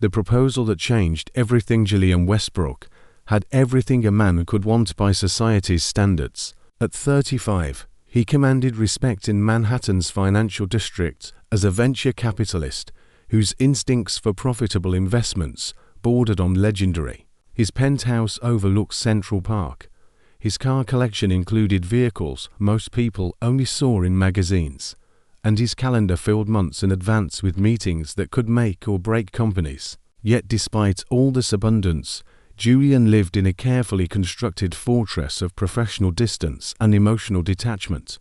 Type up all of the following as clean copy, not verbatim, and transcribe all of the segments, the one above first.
The proposal that changed everything. Julian Westbrook had everything a man could want by society's standards. At 35, he commanded respect in Manhattan's financial district as a venture capitalist whose instincts for profitable investments bordered on legendary. His penthouse overlooked Central Park. His car collection included vehicles most people only saw in magazines, and his calendar filled months in advance with meetings that could make or break companies. Yet despite all this abundance, Julian lived in a carefully constructed fortress of professional distance and emotional detachment.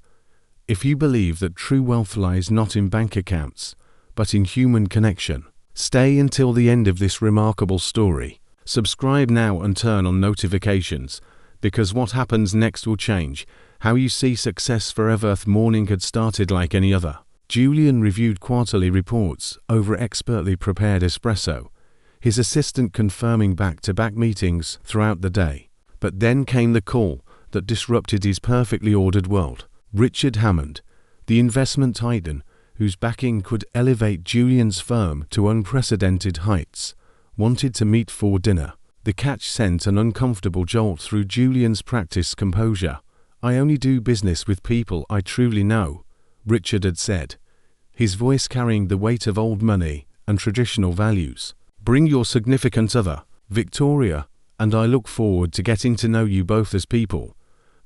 If you believe that true wealth lies not in bank accounts, but in human connection, stay until the end of this remarkable story. Subscribe now and turn on notifications, because what happens next will change how you see success forever. The morning had started like any other. Julian reviewed quarterly reports over expertly prepared espresso, his assistant confirming back-to-back meetings throughout the day. But then came the call that disrupted his perfectly ordered world. Richard Hammond, the investment titan whose backing could elevate Julian's firm to unprecedented heights, wanted to meet for dinner. The catch sent an uncomfortable jolt through Julian's practiced composure. "I only do business with people I truly know," Richard had said, his voice carrying the weight of old money and traditional values. "Bring your significant other, Victoria, and I look forward to getting to know you both as people,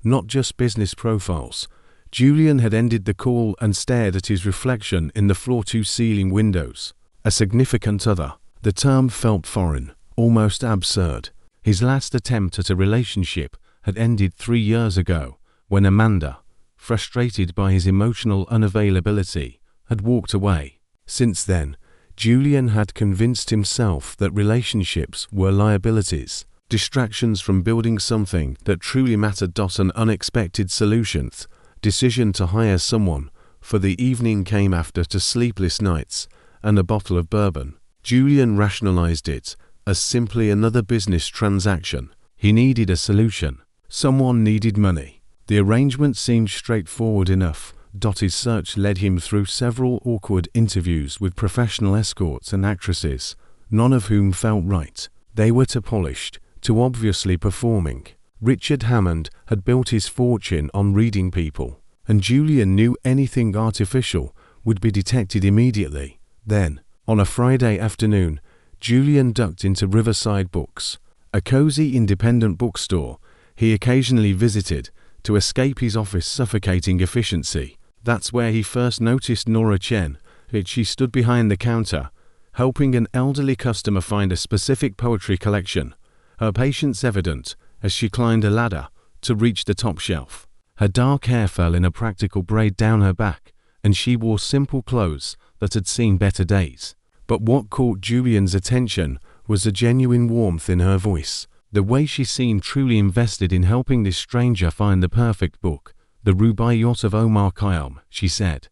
not just business profiles." Julian had ended the call and stared at his reflection in the floor-to-ceiling windows. A significant other. The term felt foreign, almost absurd. His last attempt at a relationship had ended 3 years ago, when Amanda, frustrated by his emotional unavailability, had walked away. Since then, Julian had convinced himself that relationships were liabilities, distractions from building something that truly mattered. An unexpected solution. Decision to hire someone for the evening came after 2 sleepless nights and a bottle of bourbon. Julian rationalized it as simply another business transaction. He needed a solution. Someone needed money. The arrangement seemed straightforward enough. His search led him through several awkward interviews with professional escorts and actresses, none of whom felt right. They were too polished, too obviously performing. Richard Hammond had built his fortune on reading people, and Julian knew anything artificial would be detected immediately. Then, on a Friday afternoon, Julian ducked into Riverside Books, a cozy independent bookstore he occasionally visited to escape his office suffocating efficiency. That's where he first noticed Nora Chen. She stood behind the counter, helping an elderly customer find a specific poetry collection, her patience evident as she climbed a ladder to reach the top shelf. Her dark hair fell in a practical braid down her back, and she wore simple clothes that had seen better days. But what caught Julian's attention was a genuine warmth in her voice. The way she seemed truly invested in helping this stranger find the perfect book. "The Rubaiyat of Omar Khayyam," she said,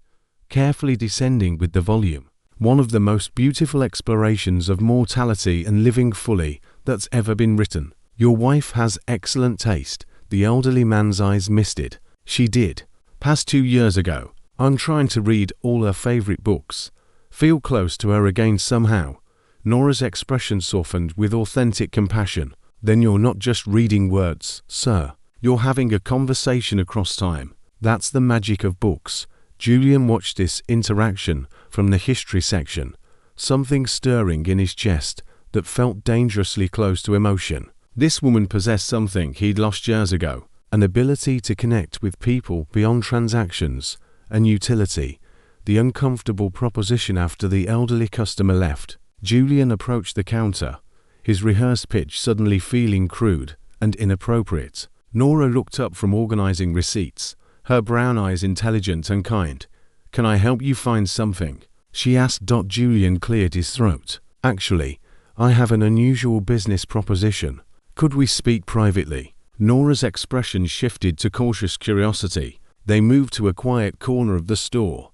carefully descending with the volume. "One of the most beautiful explorations of mortality and living fully that's ever been written." "Your wife has excellent taste." The elderly man's eyes misted. "She did. Past 2 years ago. I'm trying to read all her favorite books. Feel close to her again somehow." Nora's expression softened with authentic compassion. "Then you're not just reading words, sir. You're having a conversation across time. That's the magic of books." Julian watched this interaction from the history section, something stirring in his chest that felt dangerously close to emotion. This woman possessed something he'd lost years ago, an ability to connect with people beyond transactions and utility. The uncomfortable proposition after the elderly customer left. Julian approached the counter, his rehearsed pitch suddenly feeling crude and inappropriate. Nora looked up from organizing receipts, her brown eyes intelligent and kind. "Can I help you find something?" she asked. Julian cleared his throat. "Actually, I have an unusual business proposition. Could we speak privately?" Nora's expression shifted to cautious curiosity. They moved to a quiet corner of the store,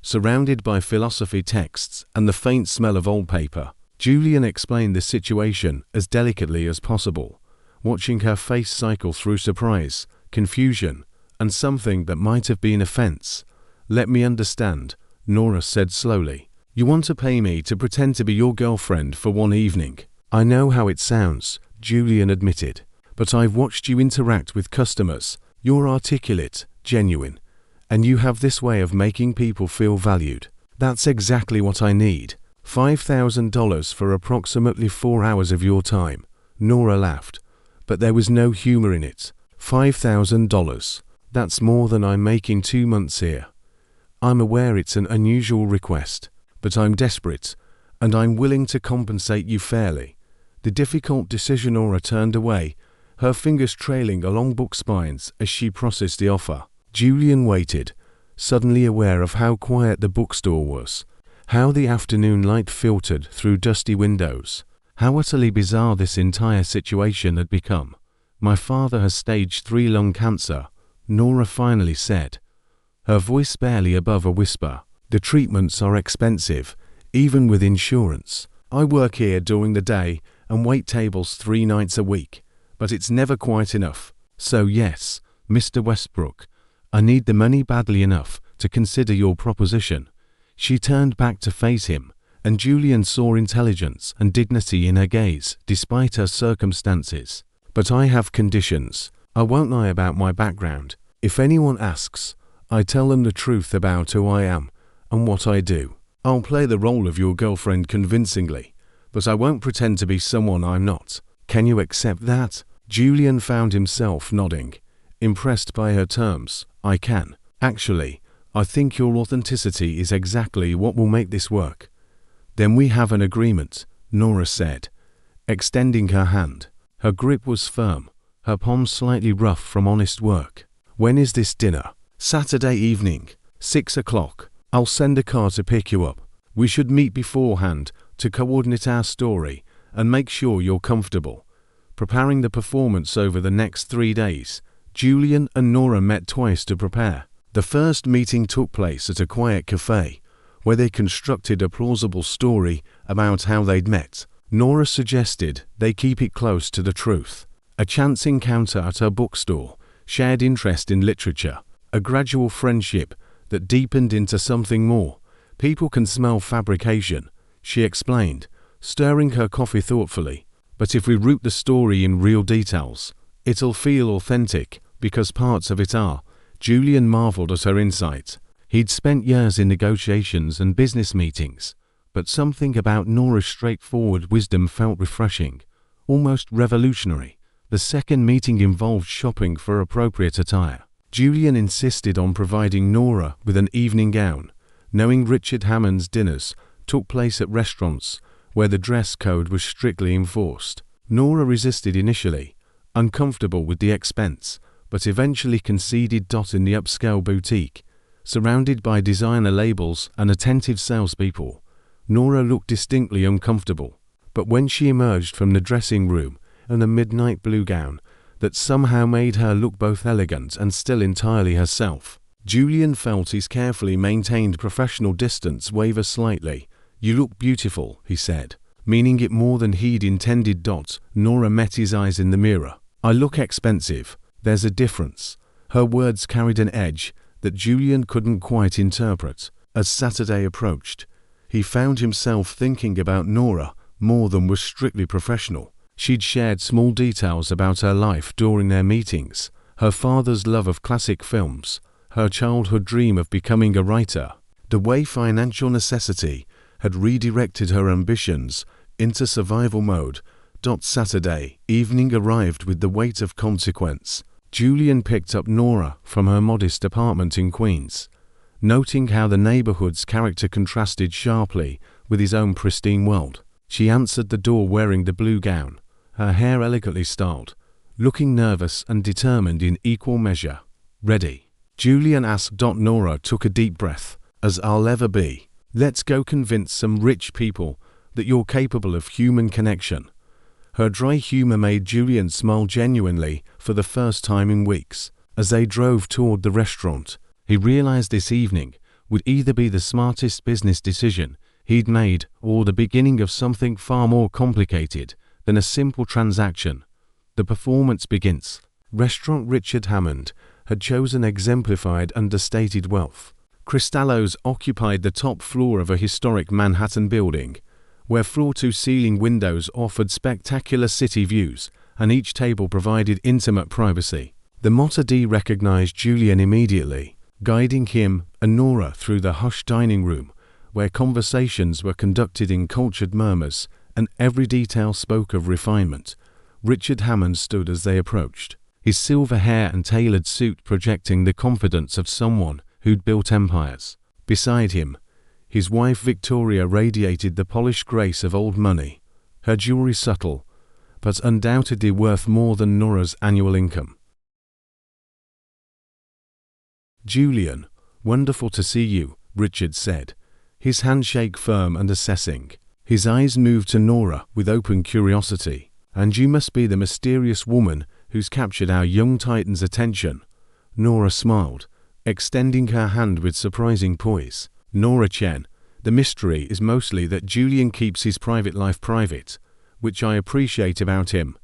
surrounded by philosophy texts and the faint smell of old paper. Julian explained the situation as delicately as possible, watching her face cycle through surprise, confusion, and something that might have been offense. "Let me understand," Nora said slowly. You want to pay me to pretend to be your girlfriend for one evening. I know how it sounds, Julian admitted, but I've watched you interact with customers. You're articulate, genuine, and you have this way of making people feel valued. That's exactly what I need. $5,000 for approximately 4 hours of your time. Nora laughed, but there was no humor in it. $5,000. That's more than I'm making 2 months here. I'm aware it's an unusual request, but I'm desperate, and I'm willing to compensate you fairly. The difficult decision. Nora turned away, her fingers trailing along book spines as she processed the offer. Julian waited, suddenly aware of how quiet the bookstore was, how the afternoon light filtered through dusty windows, how utterly bizarre this entire situation had become. My father has stage 3 lung cancer, Nora finally said, her voice barely above a whisper. The treatments are expensive, even with insurance. I work here during the day and wait tables 3 nights a week, but it's never quite enough. So yes, Mr. Westbrook, I need the money badly enough to consider your proposition. She turned back to face him, and Julian saw intelligence and dignity in her gaze, despite her circumstances. But I have conditions. I won't lie about my background. If anyone asks, I tell them the truth about who I am and what I do. I'll play the role of your girlfriend convincingly, but I won't pretend to be someone I'm not. Can you accept that? Julian found himself nodding, impressed by her terms. I can. Actually, I think your authenticity is exactly what will make this work. Then we have an agreement, Nora said, extending her hand. Her grip was firm, her palms slightly rough from honest work. When is this dinner? Saturday evening, 6 o'clock. I'll send a car to pick you up. We should meet beforehand to coordinate our story and make sure you're comfortable. Preparing the performance over the next 3 days, Julian and Nora met twice to prepare. The first meeting took place at a quiet cafe, where they constructed a plausible story about how they'd met. Nora suggested they keep it close to the truth. A chance encounter at her bookstore, shared interest in literature, a gradual friendship that deepened into something more. People can smell fabrication, she explained, stirring her coffee thoughtfully. But if we root the story in real details, it'll feel authentic, because parts of it are. Julian marveled at her insight. He'd spent years in negotiations and business meetings, but something about Nora's straightforward wisdom felt refreshing, almost revolutionary. The second meeting involved shopping for appropriate attire. Julian insisted on providing Nora with an evening gown, knowing Richard Hammond's dinners took place at restaurants where the dress code was strictly enforced. Nora resisted initially, uncomfortable with the expense, but eventually conceded. In the upscale boutique, surrounded by designer labels and attentive salespeople, Nora looked distinctly uncomfortable. But when she emerged from the dressing room in a midnight blue gown that somehow made her look both elegant and still entirely herself, Julian felt his carefully maintained professional distance waver slightly. You look beautiful, he said, meaning it more than he'd intended. Nora met his eyes in the mirror. I look expensive. There's a difference. Her words carried an edge that Julian couldn't quite interpret. As Saturday approached, he found himself thinking about Nora more than was strictly professional. She'd shared small details about her life during their meetings, her father's love of classic films, her childhood dream of becoming a writer, the way financial necessity had redirected her ambitions into survival mode. Saturday evening arrived with the weight of consequence. Julian picked up Nora from her modest apartment in Queens, noting how the neighborhood's character contrasted sharply with his own pristine world. She answered the door wearing the blue gown, her hair elegantly styled, looking nervous and determined in equal measure. Ready? Julian asked. Nora took a deep breath. As I'll ever be. Let's go convince some rich people that you're capable of human connection. Her dry humor made Julian smile genuinely for the first time in weeks. As they drove toward the restaurant, he realized this evening would either be the smartest business decision he'd made or the beginning of something far more complicated than a simple transaction. The performance begins. Restaurant Richard Hammond had chosen exemplified understated wealth. Cristallos occupied the top floor of a historic Manhattan building, where floor-to-ceiling windows offered spectacular city views, and each table provided intimate privacy. The Motta D recognized Julian immediately, guiding him and Nora through the hushed dining room, where conversations were conducted in cultured murmurs, and every detail spoke of refinement. Richard Hammond stood as they approached, his silver hair and tailored suit projecting the confidence of someone who'd built empires. Beside him, his wife Victoria radiated the polished grace of old money, her jewelry subtle, but undoubtedly worth more than Nora's annual income. "Julian, wonderful to see you," Richard said, his handshake firm and assessing. His eyes moved to Nora with open curiosity. "And you must be the mysterious woman who's captured our young titan's attention." Nora smiled, extending her hand with surprising poise. "Nora Chen, the mystery is mostly that Julian keeps his private life private, which I appreciate about him."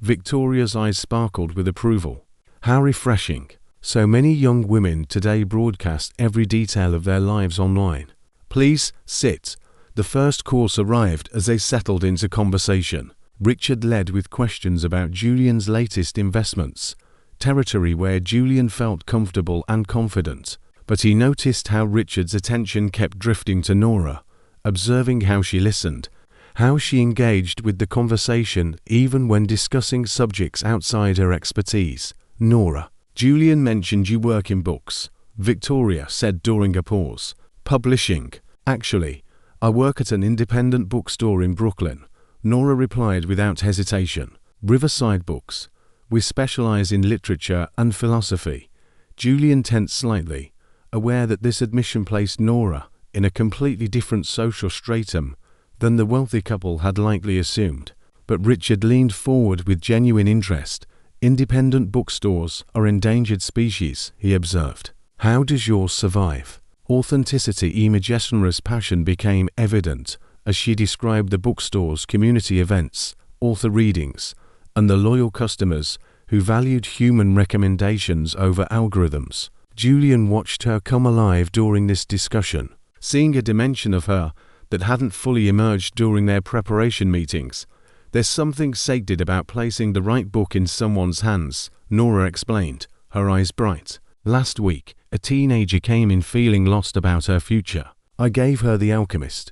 Victoria's eyes sparkled with approval. "How refreshing. So many young women today broadcast every detail of their lives online. Please, sit." The first course arrived as they settled into conversation. Richard led with questions about Julian's latest investments, territory where Julian felt comfortable and confident. But he noticed how Richard's attention kept drifting to Nora, observing how she listened, how she engaged with the conversation even when discussing subjects outside her expertise. "Nora, Julian mentioned you work in books," Victoria said during a pause. "Publishing. Actually, I work at an independent bookstore in Brooklyn," Nora replied without hesitation. "Riverside Books. We specialize in literature and philosophy." Julian tensed slightly, aware that this admission placed Nora in a completely different social stratum than the wealthy couple had likely assumed. But Richard leaned forward with genuine interest. "Independent bookstores are endangered species," he observed. "How does yours survive?" Authenticity. Imogene's passion became evident as she described the bookstore's community events, author readings, and the loyal customers who valued human recommendations over algorithms. Julian watched her come alive during this discussion, seeing a dimension of her that hadn't fully emerged during their preparation meetings. "There's something sacred about placing the right book in someone's hands," Nora explained, her eyes bright. "Last week, a teenager came in feeling lost about her future. I gave her The Alchemist.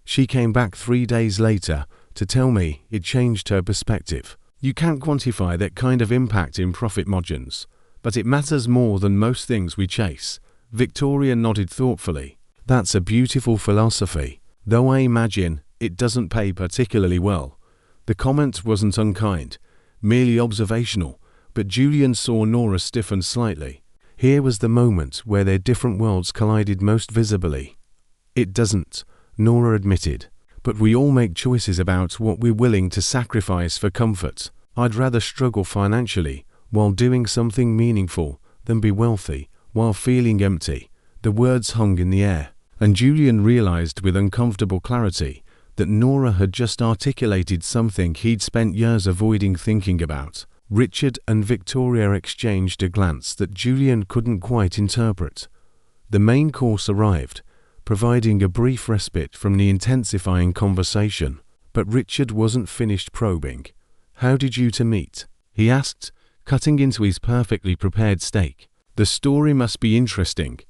She came back 3 days later to tell me it changed her perspective. You can't quantify that kind of impact in profit margins, but it matters more than most things we chase." Victoria nodded thoughtfully. "That's a beautiful philosophy, though I imagine it doesn't pay particularly well." The comment wasn't unkind, merely observational, but Julian saw Nora stiffen slightly. Here was the moment where their different worlds collided most visibly. "It doesn't," Nora admitted, "but we all make choices about what we're willing to sacrifice for comfort. I'd rather struggle financially while doing something meaningful than be wealthy while feeling empty." The words hung in the air, and Julian realized with uncomfortable clarity that Nora had just articulated something he'd spent years avoiding thinking about. Richard and Victoria exchanged a glance that Julian couldn't quite interpret. The main course arrived, providing a brief respite from the intensifying conversation, but Richard wasn't finished probing. "How did you two meet?" he asked, cutting into his perfectly prepared steak. "The story must be interesting,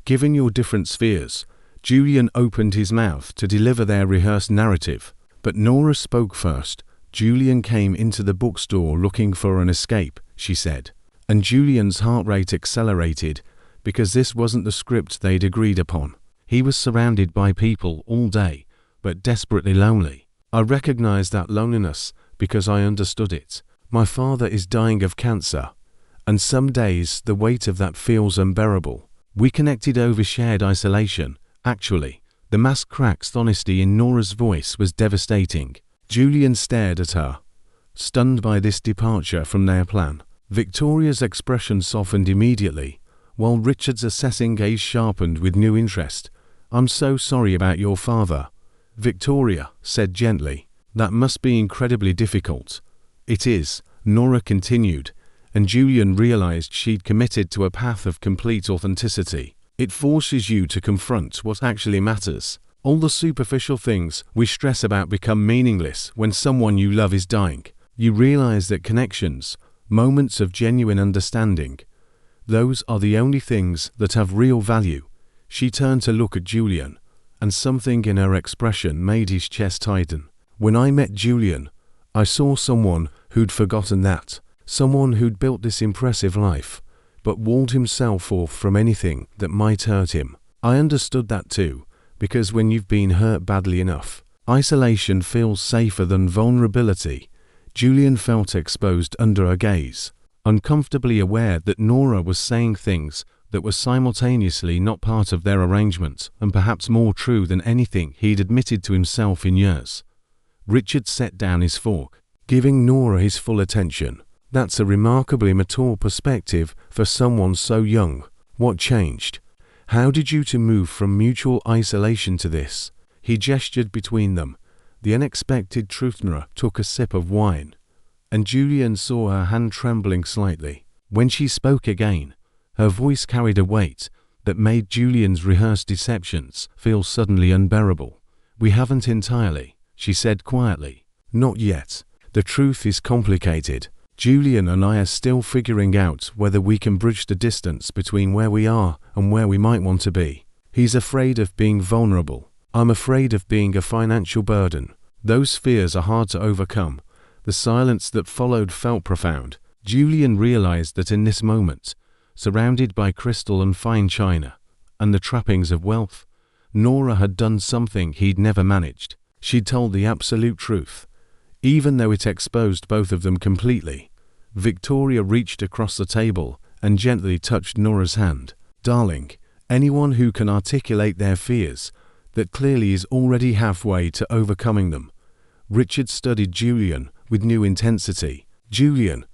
given your different spheres." Julian opened his mouth to deliver their rehearsed narrative, but Nora spoke first. "Julian came into the bookstore looking for an escape," she said, and Julian's heart rate accelerated because this wasn't the script they'd agreed upon. He was surrounded by people all day, but desperately lonely. "I recognized that loneliness because I understood it. My father is dying of cancer, and some days the weight of that feels unbearable. We connected over shared isolation. Actually." The mask-cracked honesty in Nora's voice was devastating. Julian stared at her, stunned by this departure from their plan. Victoria's expression softened immediately, while Richard's assessing gaze sharpened with new interest. "I'm so sorry about your father," Victoria said gently. "That must be incredibly difficult." "It is," Nora continued, and Julian realized she'd committed to a path of complete authenticity. It forces you to confront what actually matters. All the superficial things we stress about become meaningless when someone you love is dying. You realize that connections, moments of genuine understanding, those are the only things that have real value. She turned to look at Julian, and something in her expression made his chest tighten. When I met Julian, I saw someone who'd forgotten that, someone who'd built this impressive life, but walled himself off from anything that might hurt him. I understood that too, because when you've been hurt badly enough, isolation feels safer than vulnerability. Julian felt exposed under her gaze, uncomfortably aware that Nora was saying things that were simultaneously not part of their arrangement and perhaps more true than anything he'd admitted to himself in years. Richard set down his fork, giving Nora his full attention. That's a remarkably mature perspective for someone so young. What changed? How did you two move from mutual isolation to this? He gestured between them. The unexpected truthner took a sip of wine, and Julian saw her hand trembling slightly. When she spoke again, her voice carried a weight that made Julian's rehearsed deceptions feel suddenly unbearable. We haven't entirely, she said quietly. Not yet. The truth is complicated. Julian and I are still figuring out whether we can bridge the distance between where we are and where we might want to be. He's afraid of being vulnerable. I'm afraid of being a financial burden. Those fears are hard to overcome. The silence that followed felt profound. Julian realized that in this moment, surrounded by crystal and fine china, and the trappings of wealth, Nora had done something he'd never managed. She'd told the absolute truth, even though it exposed both of them completely. Victoria reached across the table and gently touched Nora's hand. Darling, anyone who can articulate their fears, that clearly is already halfway to overcoming them. Richard studied Julian with new intensity. Julian,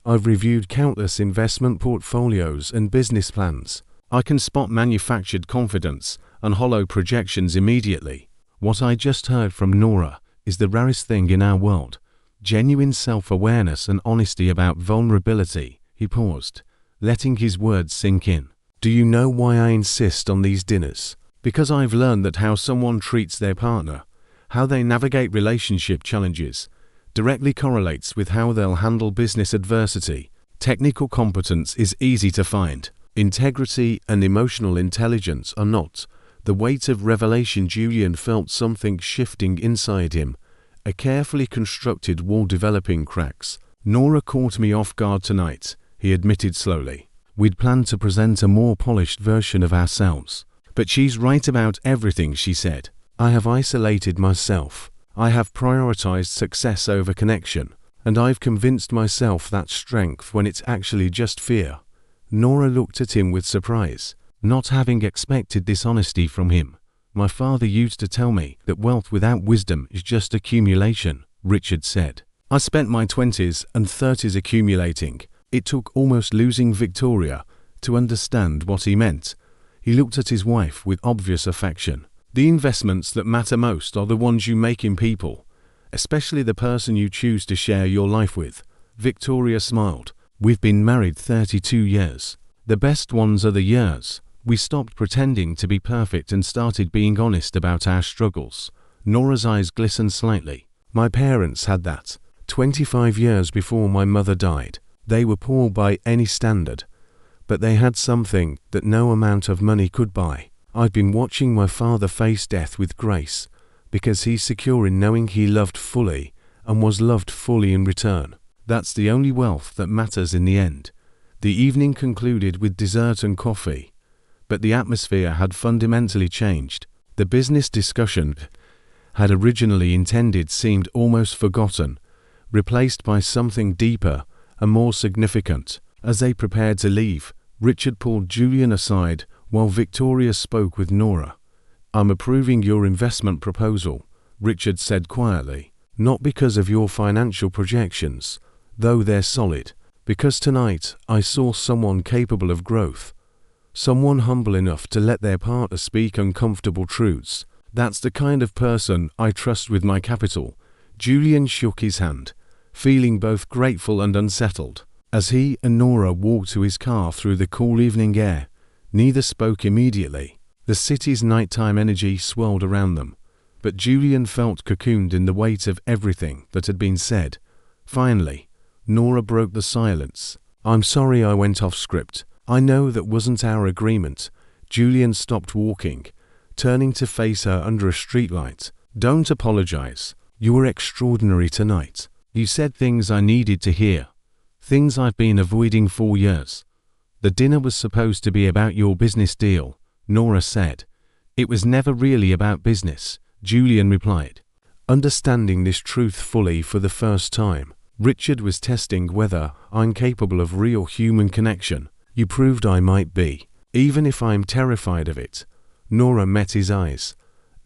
I've reviewed countless investment portfolios and business plans. I can spot manufactured confidence and hollow projections immediately. What I just heard from Nora is the rarest thing in our world. Genuine self-awareness and honesty about vulnerability. He paused, letting his words sink in. Do you know why I insist on these dinners? Because I've learned that how someone treats their partner, how they navigate relationship challenges, directly correlates with how they'll handle business adversity. Technical competence is easy to find. Integrity and emotional intelligence are not. The weight of revelation. Julian felt something shifting inside him, a carefully constructed wall developing cracks. Nora caught me off guard tonight, he admitted slowly. We'd planned to present a more polished version of ourselves. But she's right about everything, she said. I have isolated myself. I have prioritized success over connection, and I've convinced myself that's strength when it's actually just fear. Nora looked at him with surprise, not having expected this honesty from him. My father used to tell me that wealth without wisdom is just accumulation, Richard said. I spent my 20s and 30s accumulating. It took almost losing Victoria to understand what he meant. He looked at his wife with obvious affection. The investments that matter most are the ones you make in people, especially the person you choose to share your life with. Victoria smiled. We've been married 32 years. The best ones are the years we stopped pretending to be perfect and started being honest about our struggles. Nora's eyes glistened slightly. My parents had that 25 years before my mother died. They were poor by any standard, but they had something that no amount of money could buy. I've been watching my father face death with grace, because he's secure in knowing he loved fully and was loved fully in return. That's the only wealth that matters in the end. The evening concluded with dessert and coffee, but the atmosphere had fundamentally changed. The business discussion had originally intended seemed almost forgotten, replaced by something deeper and more significant. As they prepared to leave, Richard pulled Julian aside while Victoria spoke with Nora. I'm approving your investment proposal, Richard said quietly, not because of your financial projections, though they're solid, because tonight I saw someone capable of growth, someone humble enough to let their partner speak uncomfortable truths. That's the kind of person I trust with my capital. Julian shook his hand, feeling both grateful and unsettled. As he and Nora walked to his car through the cool evening air, Neither spoke immediately. The city's nighttime energy swirled around them, but Julian felt cocooned in the weight of everything that had been said. Finally, Nora broke the silence. "I'm sorry I went off script. I know that wasn't our agreement." Julian stopped walking, turning to face her under a streetlight. "Don't apologize. You were extraordinary tonight. You said things I needed to hear. Things I've been avoiding for years." "The dinner was supposed to be about your business deal," Nora said. "It was never really about business," Julian replied. Understanding this truth fully for the first time, Richard was testing whether I'm capable of real human connection. "You proved I might be, even if I'm terrified of it." Nora met his eyes,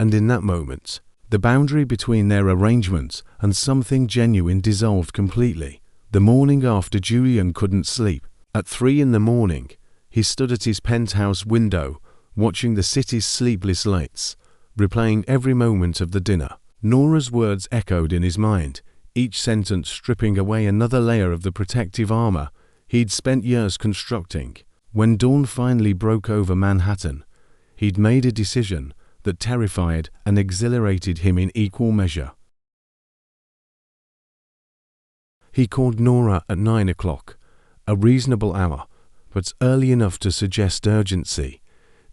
and in that moment, the boundary between their arrangement and something genuine dissolved completely. The morning after, Julian couldn't sleep. At 3 a.m, he stood at his penthouse window, watching the city's sleepless lights, replaying every moment of the dinner. Nora's words echoed in his mind, each sentence stripping away another layer of the protective armor he'd spent years constructing. When dawn finally broke over Manhattan, he'd made a decision that terrified and exhilarated him in equal measure. He called Nora at 9 o'clock, a reasonable hour, but early enough to suggest urgency.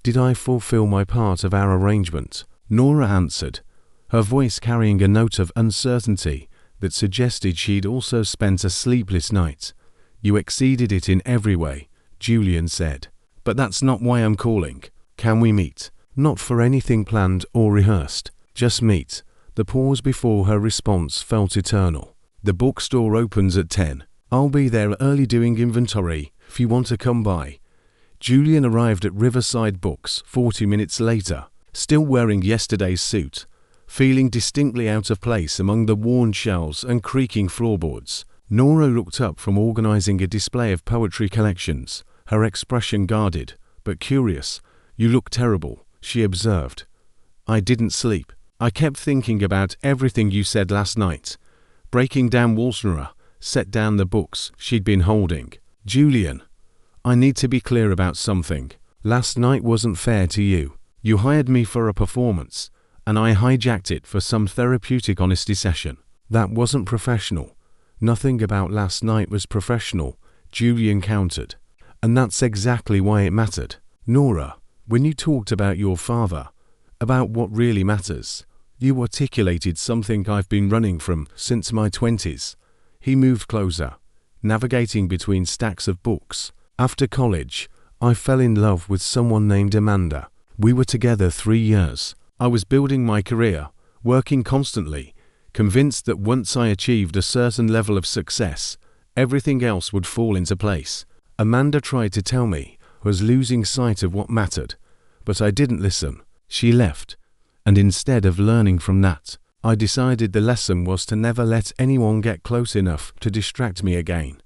"Did I fulfill my part of our arrangement?" Nora answered, her voice carrying a note of uncertainty that suggested she'd also spent a sleepless night. "You exceeded it in every way," Julian said. "But that's not why I'm calling. Can we meet?" "Not for anything planned or rehearsed. Just meet." The pause before her response felt eternal. "The bookstore opens at 10. I'll be there early doing inventory if you want to come by." Julian arrived at Riverside Books 40 minutes later, still wearing yesterday's suit, feeling distinctly out of place among the worn shelves and creaking floorboards. Nora looked up from organizing a display of poetry collections, her expression guarded, but curious. "You look terrible," she observed. "I didn't sleep. I kept thinking about everything you said last night." Breaking down Walsnora set down the books she'd been holding. "Julian, I need to be clear about something. Last night wasn't fair to you. You hired me for a performance, and I hijacked it for some therapeutic honesty session. That wasn't professional." "Nothing about last night was professional," Julian countered. "And that's exactly why it mattered. Nora, when you talked about your father, about what really matters, you articulated something I've been running from since my 20s. He moved closer, navigating between stacks of books. "After college, I fell in love with someone named Amanda. We were together 3 years. I was building my career, working constantly, convinced that once I achieved a certain level of success, everything else would fall into place. Amanda tried to tell me I was losing sight of what mattered, but I didn't listen. She left, and instead of learning from that, I decided the lesson was to never let anyone get close enough to distract me again."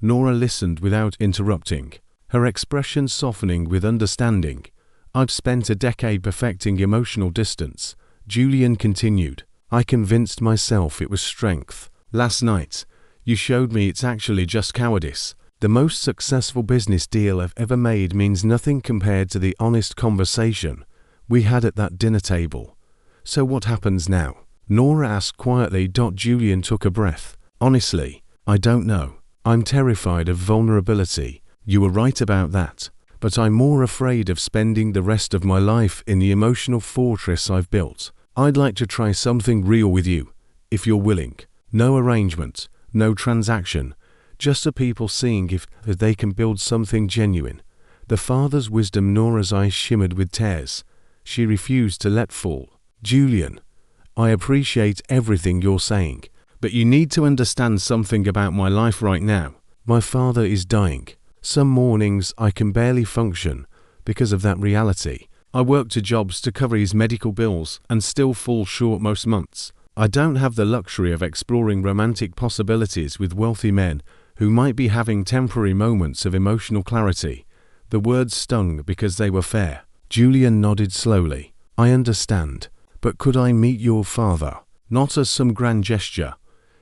Nora listened without interrupting, her expression softening with understanding. "I've spent a decade perfecting emotional distance," Julian continued. "I convinced myself it was strength. Last night, you showed me it's actually just cowardice. The most successful business deal I've ever made means nothing compared to the honest conversation we had at that dinner table. So what happens now?" Nora asked quietly. Julian took a breath. "Honestly, I don't know. I'm terrified of vulnerability. You were right about that. But I'm more afraid of spending the rest of my life in the emotional fortress I've built. I'd like to try something real with you, if you're willing. No arrangement, no transaction, just a people seeing if they can build something genuine." The father's wisdom. Nora's eyes shimmered with tears. She refused to let fall. "Julian, I appreciate everything you're saying, but you need to understand something about my life right now. My father is dying. Some mornings I can barely function because of that reality. I work 2 jobs to cover his medical bills and still fall short most months. I don't have the luxury of exploring romantic possibilities with wealthy men who might be having temporary moments of emotional clarity." The words stung because they were fair. Julian nodded slowly. "I understand, but could I meet your father? Not as some grand gesture,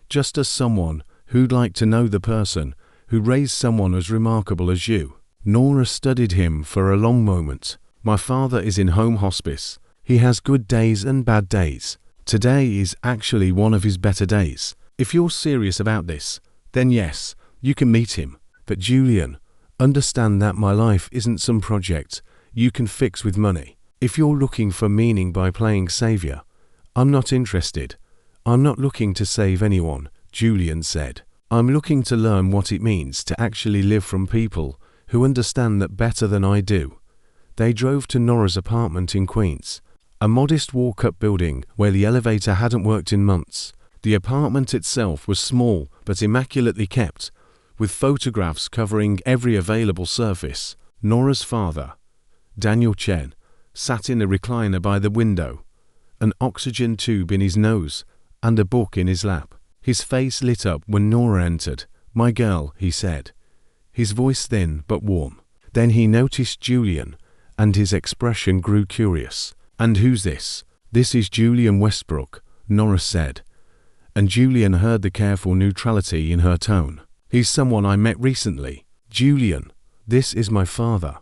just as someone who'd like to know the person who raised someone as remarkable as you." Nora studied him for a long moment. My father is in home hospice. He has good days and bad days. Today is actually one of his better days. If you're serious about this, then yes, you can meet him. But Julian, understand that my life isn't some project you can fix with money. If you're looking for meaning by playing savior, I'm not interested. I'm not looking to save anyone, Julian said. I'm looking to learn what it means to actually live from people who understand that better than I do. They drove to Nora's apartment in Queens, a modest walk-up building where the elevator hadn't worked in months. The apartment itself was small but immaculately kept, with photographs covering every available surface. Nora's father, Daniel Chen, sat in a recliner by the window, an oxygen tube in his nose and a book in his lap. His face lit up when Nora entered. "My girl," he said, his voice thin but warm. Then he noticed Julian, and his expression grew curious. "And who's this?" "This is Julian Westbrook," Nora said, and Julian heard the careful neutrality in her tone. "He's someone I met recently." "Julian, this is my father,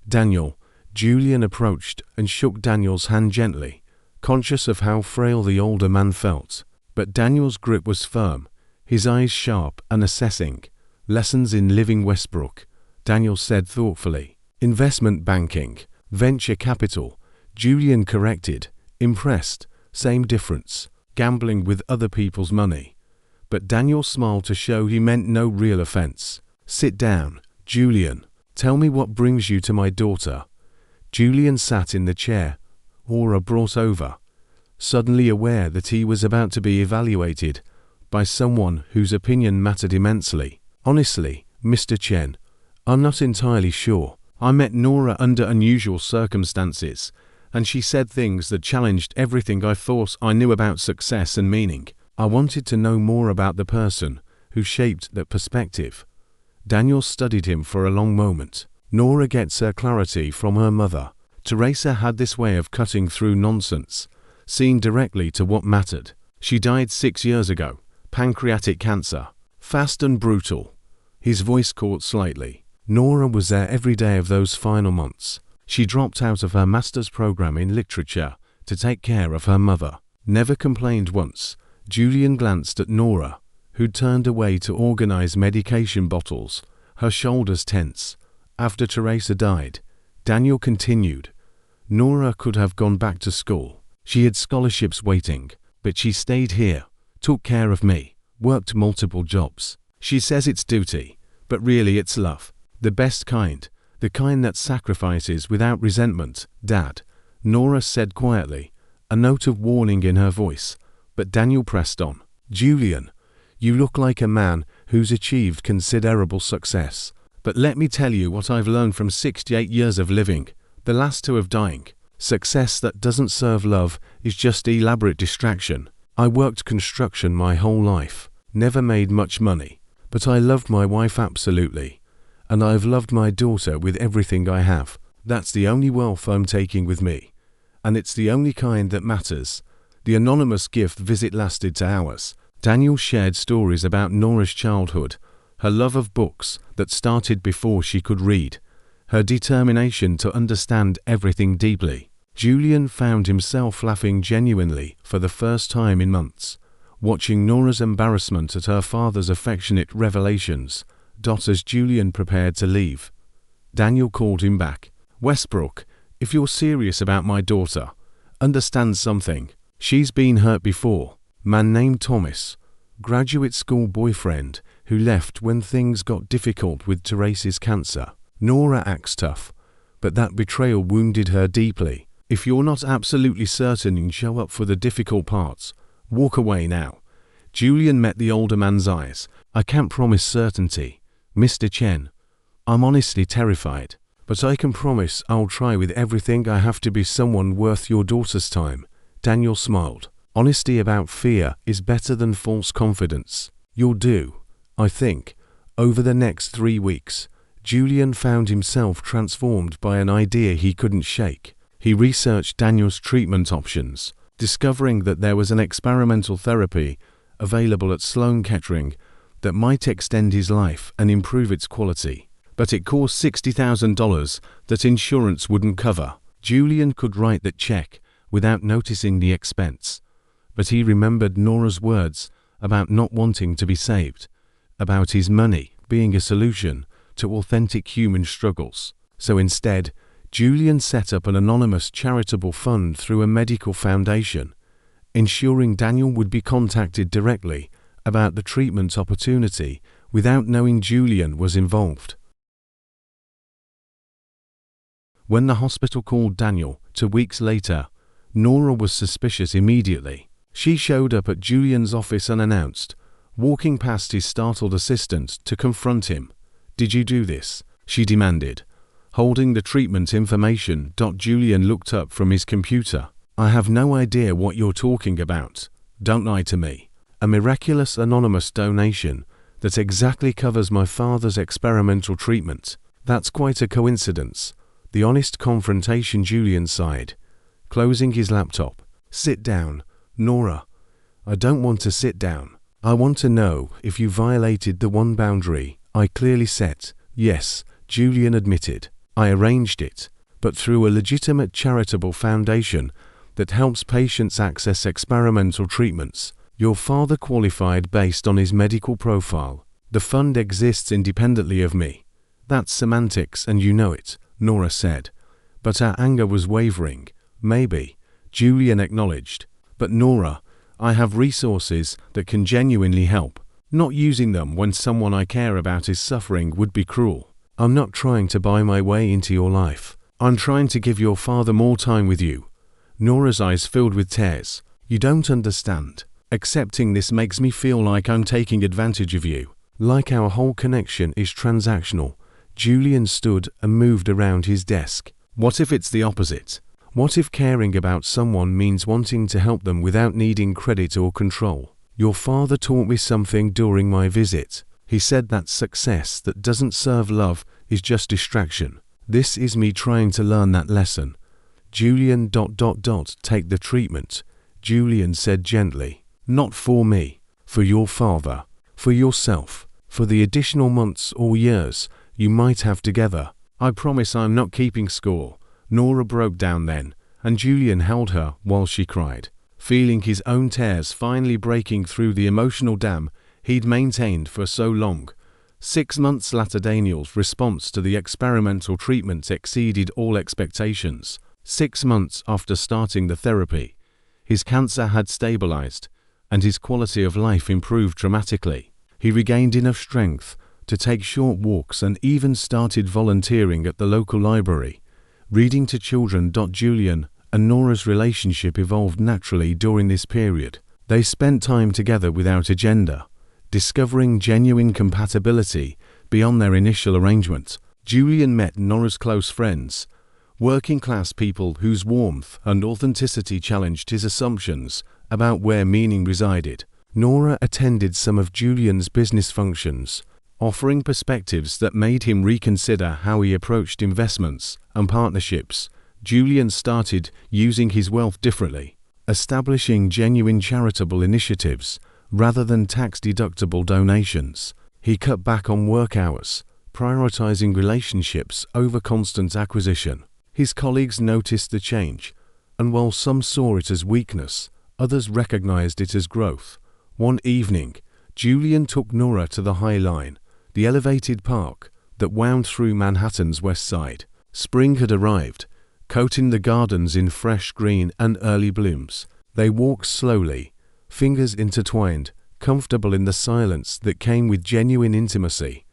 Daniel." Julian approached and shook Daniel's hand gently, conscious of how frail the older man felt. But Daniel's grip was firm, his eyes sharp and assessing. "Lessons in living Westbrook," Daniel said thoughtfully. "Investment banking, venture capital," Julian corrected, impressed. "Same difference, gambling with other people's money." But Daniel smiled to show he meant no real offense. "Sit down, Julian. Tell me what brings you to my daughter." Julian sat in the chair Aura brought over, suddenly aware that he was about to be evaluated by someone whose opinion mattered immensely. "Honestly, Mr. Chen, I'm not entirely sure. I met Nora under unusual circumstances, and she said things that challenged everything I thought I knew about success and meaning. I wanted to know more about the person who shaped that perspective." Daniel studied him for a long moment. "Nora gets her clarity from her mother. Teresa had this way of cutting through nonsense, seeing directly to what mattered. She died 6 years ago, pancreatic cancer. Fast and brutal." His voice caught slightly. "Nora was there every day of those final months. She dropped out of her master's program in literature to take care of her mother. Never complained once." Julian glanced at Nora, who turned away to organize medication bottles, her shoulders tense. "After Teresa died," Daniel continued, "Nora could have gone back to school. She had scholarships waiting, but she stayed here, took care of me, worked multiple jobs. She says it's duty, but really it's love. The best kind, the kind that sacrifices without resentment." "Dad," Nora said quietly, a note of warning in her voice, but Daniel pressed on. "Julian, you look like a man who's achieved considerable success. But let me tell you what I've learned from 68 years of living, the last 2 of dying. Success that doesn't serve love is just elaborate distraction. I worked construction my whole life, never made much money, but I loved my wife absolutely, and I've loved my daughter with everything I have. That's the only wealth I'm taking with me, and it's the only kind that matters." The anonymous gift visit lasted 2 hours. Daniel shared stories about Nora's childhood, her love of books that started before she could read, her determination to understand everything deeply. Julian found himself laughing genuinely for the first time in months, watching Nora's embarrassment at her father's affectionate revelations. As Julian prepared to leave, Daniel called him back. "Westbrook, if you're serious about my daughter, understand something. She's been hurt before. Man named Thomas, graduate school boyfriend, who left when things got difficult with Teresa's cancer. Nora acts tough, but that betrayal wounded her deeply. If you're not absolutely certain you show up for the difficult parts, walk away now." Julian met the older man's eyes. "I can't promise certainty, Mr. Chen. I'm honestly terrified, but I can promise I'll try with everything I have to be someone worth your daughter's time." Daniel smiled. "Honesty about fear is better than false confidence. You'll do, I think." Over the next 3 weeks, Julian found himself transformed by an idea he couldn't shake. He researched Daniel's treatment options, discovering that there was an experimental therapy available at Sloan Kettering that might extend his life and improve its quality. but it cost $60,000 that insurance wouldn't cover. Julian could write that check without noticing the expense, but he remembered Nora's words about not wanting to be saved, about his money being a solution to authentic human struggles. So instead, Julian set up an anonymous charitable fund through a medical foundation, ensuring Daniel would be contacted directly about the treatment opportunity without knowing Julian was involved. When the hospital called Daniel 2 weeks later, Nora was suspicious immediately. She showed up at Julian's office unannounced, walking past his startled assistant to confront him. "Did you do this?" she demanded, holding the treatment information. Julian looked up from his computer. "I have no idea what you're talking about. Don't lie to me. A miraculous anonymous donation that exactly covers my father's experimental treatment. That's quite a coincidence." The honest confrontation, Julian sighed, closing his laptop. "Sit down, Nora." "I don't want to sit down. I want to know if you violated the one boundary I clearly set." "Yes," Julian admitted. "I arranged it, but through a legitimate charitable foundation that helps patients access experimental treatments. Your father qualified based on his medical profile. The fund exists independently of me." "That's semantics and you know it," Nora said. But her anger was wavering. "Maybe," Julian acknowledged. "But Nora, I have resources that can genuinely help. Not using them when someone I care about is suffering would be cruel. I'm not trying to buy my way into your life. I'm trying to give your father more time with you." Nora's eyes filled with tears. "You don't understand. Accepting this makes me feel like I'm taking advantage of you. Like our whole connection is transactional." Julian stood and moved around his desk. "What if it's the opposite? What if caring about someone means wanting to help them without needing credit or control? Your father taught me something during my visit. He said that success that doesn't serve love is just distraction. This is me trying to learn that lesson." Julian ... "Take the treatment," Julian said gently. "Not for me, for your father, for yourself, for the additional months or years you might have together. I promise I'm not keeping score." Nora broke down then, and Julian held her while she cried, feeling his own tears finally breaking through the emotional dam he'd maintained for so long. 6 months later, Daniel's response to the experimental treatment exceeded all expectations. 6 months after starting the therapy, his cancer had stabilized, and his quality of life improved dramatically. He regained enough strength to take short walks and even started volunteering at the local library, reading to children. Julian and Nora's relationship evolved naturally during this period. They spent time together without agenda, discovering genuine compatibility beyond their initial arrangement. Julian met Nora's close friends, working-class people whose warmth and authenticity challenged his assumptions about where meaning resided. Nora attended some of Julian's business functions, offering perspectives that made him reconsider how he approached investments and partnerships. Julian started using his wealth differently, establishing genuine charitable initiatives rather than tax-deductible donations. He cut back on work hours, prioritizing relationships over constant acquisition. His colleagues noticed the change, and while some saw it as weakness, others recognized it as growth. One evening, Julian took Nora to the High Line, the elevated park that wound through Manhattan's West Side. Spring had arrived, coating the gardens in fresh green and early blooms. They walked slowly, fingers intertwined, comfortable in the silence that came with genuine intimacy.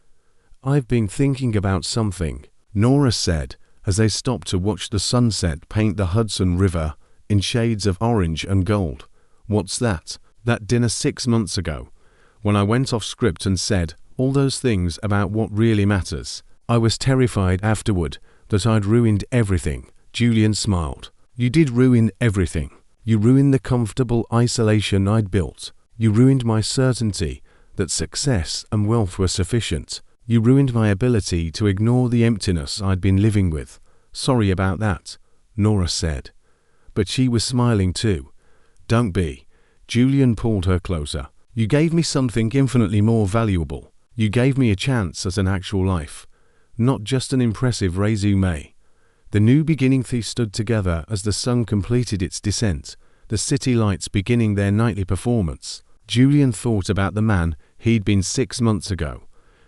"I've been thinking about something," Nora said as they stopped to watch the sunset paint the Hudson River in shades of orange and gold. "What's that?" "That dinner 6 months ago, when I went off script and said all those things about what really matters. I was terrified afterward that I'd ruined everything." Julian smiled. "You did ruin everything. You ruined the comfortable isolation I'd built. You ruined my certainty that success and wealth were sufficient. You ruined my ability to ignore the emptiness I'd been living with." "Sorry about that," Nora said. But she was smiling too. "Don't be." Julian pulled her closer. "You gave me something infinitely more valuable. You gave me a chance at an actual life. not just an impressive resume. The new beginning they stood together as the sun completed its descent, the city lights beginning their nightly performance. Julian thought about the man he'd been 6 months ago,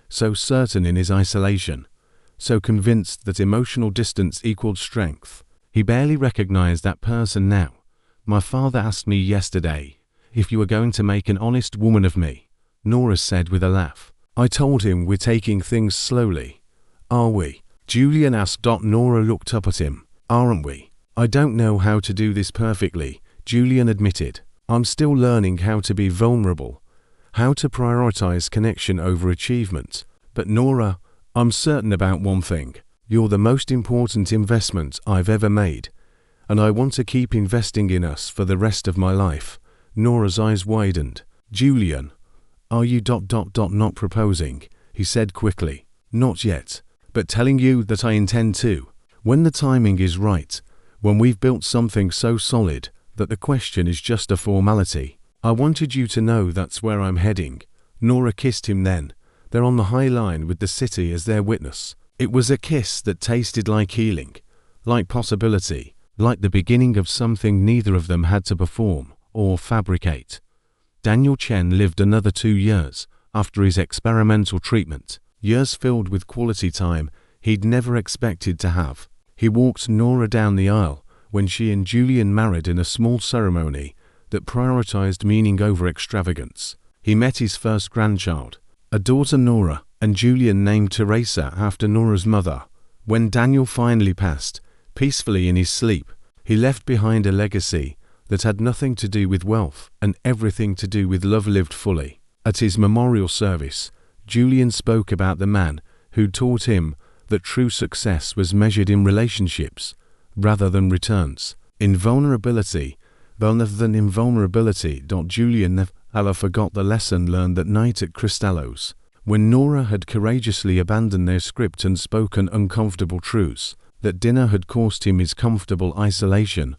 so certain in his isolation, so convinced that emotional distance equaled strength. He barely recognized that person now. "My father asked me yesterday if you were going to make an honest woman of me," Nora said with a laugh. "I told him we're taking things slowly." "Are we?" Julian asked. Nora looked up at him. "Aren't we?" "I don't know how to do this perfectly," Julian admitted. "I'm still learning how to be vulnerable, how to prioritize connection over achievement. But Nora, I'm certain about one thing. You're the most important investment I've ever made, and I want to keep investing in us for the rest of my life." Nora's eyes widened. "Julian, are you not proposing?" he said quickly. "Not yet, but telling you that I intend to. When the timing is right, when we've built something so solid that the question is just a formality. I wanted you to know that's where I'm heading." Nora kissed him then. They're on the high line with the city as their witness. It was a kiss that tasted like healing, like possibility, like the beginning of something neither of them had to perform or fabricate. Daniel Chen lived another 2 years after his experimental treatment, years filled with quality time he'd never expected to have. He walked Nora down the aisle when she and Julian married in a small ceremony that prioritized meaning over extravagance. He met his first grandchild, a daughter Nora, and Julian named Teresa after Nora's mother. When Daniel finally passed, peacefully in his sleep, he left behind a legacy that had nothing to do with wealth and everything to do with love lived fully. At his memorial service, Julian spoke about the man who taught him that true success was measured in relationships rather than returns, in vulnerability rather than invulnerability. Julian never forgot the lesson learned that night at Cristallo's, when Nora had courageously abandoned their script and spoken uncomfortable truths. That dinner had cost him his comfortable isolation,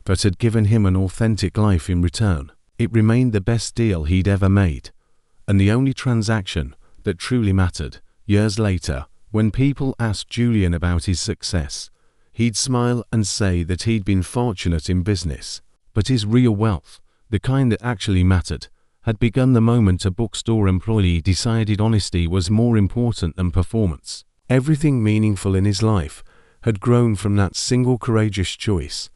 but had given him an authentic life in return. It remained the best deal he'd ever made, and the only transaction that truly mattered. Years later, when people asked Julian about his success, he'd smile and say that he'd been fortunate in business, but his real wealth, the kind that actually mattered, had begun the moment a bookstore employee decided honesty was more important than performance. Everything meaningful in his life had grown from that single courageous choice.